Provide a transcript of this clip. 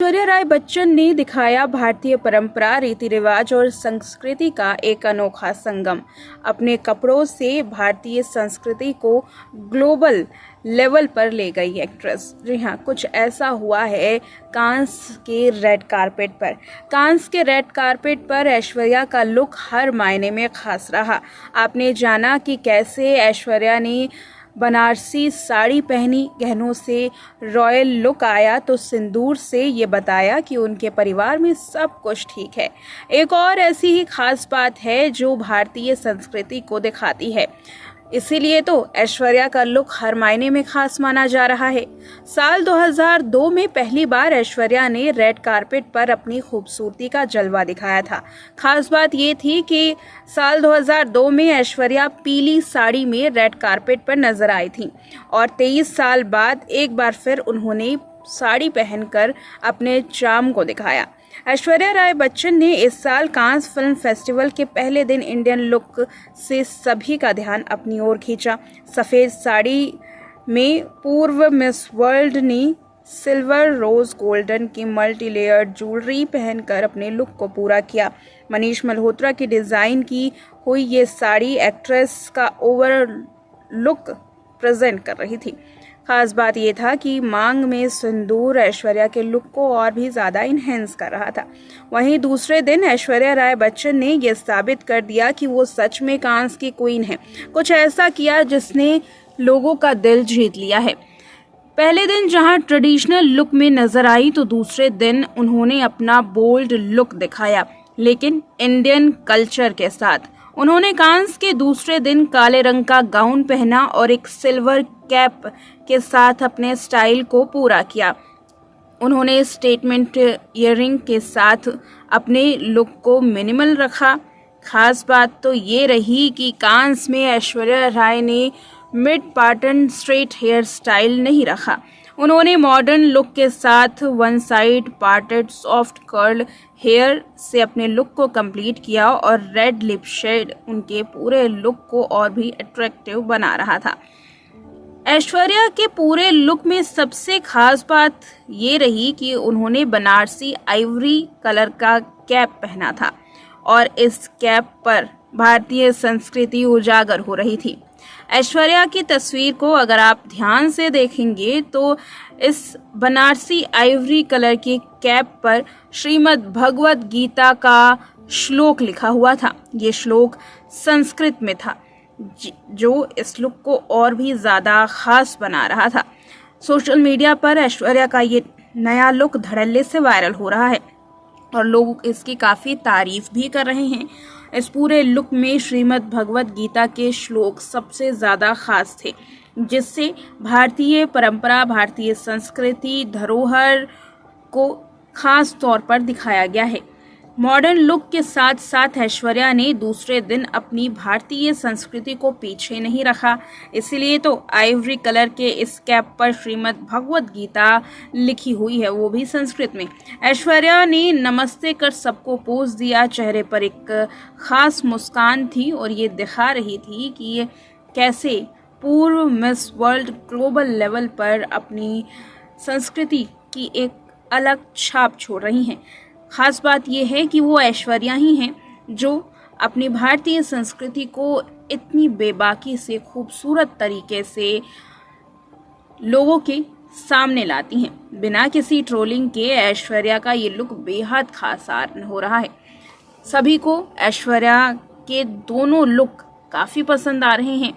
ऐश्वर्या राय बच्चन ने दिखाया भारतीय परंपरा, रीति रिवाज और संस्कृति का एक अनोखा संगम। अपने कपड़ों से भारतीय संस्कृति को ग्लोबल लेवल पर ले गई एक्ट्रेस। जी हाँ, कुछ ऐसा हुआ है कांस के रेड कारपेट पर। कांस के रेड कारपेट पर ऐश्वर्या का लुक हर मायने में खास रहा। आपने जाना कि कैसे ऐश्वर्या ने बनारसी साड़ी पहनी, गहनों से रॉयल लुक आया तो सिंदूर से ये बताया कि उनके परिवार में सब कुछ ठीक है। एक और ऐसी ही खास बात है जो भारतीय संस्कृति को दिखाती है, इसीलिए तो ऐश्वर्या का लुक हर मायने में खास माना जा रहा है। साल 2002 में पहली बार ऐश्वर्या ने रेड कारपेट पर अपनी खूबसूरती का जलवा दिखाया था। खास बात ये थी कि साल 2002 में ऐश्वर्या पीली साड़ी में रेड कारपेट पर नजर आई थी और 23 साल बाद एक बार फिर उन्होंने साड़ी पहनकर अपने चार्म को दिखाया। ऐश्वर्या राय बच्चन ने इस साल कांस फिल्म फेस्टिवल के पहले दिन इंडियन लुक से सभी का ध्यान अपनी ओर खींचा। सफेद साड़ी में पूर्व मिस वर्ल्ड ने सिल्वर रोज गोल्डन की मल्टी लेयर्ड ज्वेलरी पहनकर अपने लुक को पूरा किया। मनीष मल्होत्रा की डिजाइन की हुई ये साड़ी एक्ट्रेस का ओवरऑल लुक प्रेजेंट कर रही थी। खास बात यह था कि मांग में सिंदूर ऐश्वर्या के लुक को और भी ज्यादा इनहेंस कर रहा था। वहीं दूसरे दिन ऐश्वर्या राय बच्चन ने यह साबित कर दिया कि वो सच में कांस की क्वीन है। कुछ ऐसा किया जिसने लोगों का दिल जीत लिया है। पहले दिन जहां ट्रेडिशनल लुक में नजर आई तो दूसरे दिन उन्होंने अपना बोल्ड लुक दिखाया, लेकिन इंडियन कल्चर के साथ। उन्होंने कांस के दूसरे दिन काले रंग का गाउन पहना और एक सिल्वर कैप के साथ अपने स्टाइल को पूरा किया। उन्होंने स्टेटमेंट ईयरिंग के साथ अपने लुक को मिनिमल रखा। खास बात तो ये रही कि कांस में ऐश्वर्या राय ने mid parting straight hair style नहीं रखा। उन्होंने मॉडर्न लुक के साथ one side parted soft curl hair से अपने लुक को कंप्लीट किया और रेड लिप शेड उनके पूरे लुक को और भी अट्रैक्टिव बना रहा था। ऐश्वर्या के पूरे लुक में सबसे खास बात ये रही कि उन्होंने बनारसी आइवरी कलर का कैप पहना था और इस कैप पर भारतीय संस्कृति उजागर हो रही थी। ऐश्वर्या की तस्वीर को अगर आप ध्यान से देखेंगे तो इस बनारसी आइवरी कलर की कैप पर श्रीमद् भगवत गीता का श्लोक लिखा हुआ था। ये श्लोक संस्कृत में था जो इस लुक को और भी ज्यादा खास बना रहा था। सोशल मीडिया पर ऐश्वर्या का ये नया लुक धड़ल्ले से वायरल हो रहा है और लोग इसकी काफी तारीफ भी कर रहे हैं। इस पूरे लुक में श्रीमद् भगवत गीता के श्लोक सबसे ज्यादा खास थे, जिससे भारतीय परंपरा, भारतीय संस्कृति, धरोहर को खास तौर पर दिखाया गया है। मॉडर्न लुक के साथ साथ ऐश्वर्या ने दूसरे दिन अपनी भारतीय संस्कृति को पीछे नहीं रखा, इसलिए तो आइवरी कलर के इस कैप पर श्रीमद् भगवत गीता लिखी हुई है, वो भी संस्कृत में। ऐश्वर्या ने नमस्ते कर सबको पोज दिया। चेहरे पर एक खास मुस्कान थी और ये दिखा रही थी कि ये कैसे पूर्व मिस वर्ल्ड ग्लोबल लेवल पर अपनी संस्कृति की एक अलग छाप छोड़ रही हैं। खास बात यह है कि वो ऐश्वर्या ही हैं जो अपनी भारतीय संस्कृति को इतनी बेबाकी से खूबसूरत तरीके से लोगों के सामने लाती हैं। बिना किसी ट्रोलिंग के ऐश्वर्या का ये लुक बेहद खास हो रहा है। सभी को ऐश्वर्या के दोनों लुक काफ़ी पसंद आ रहे हैं।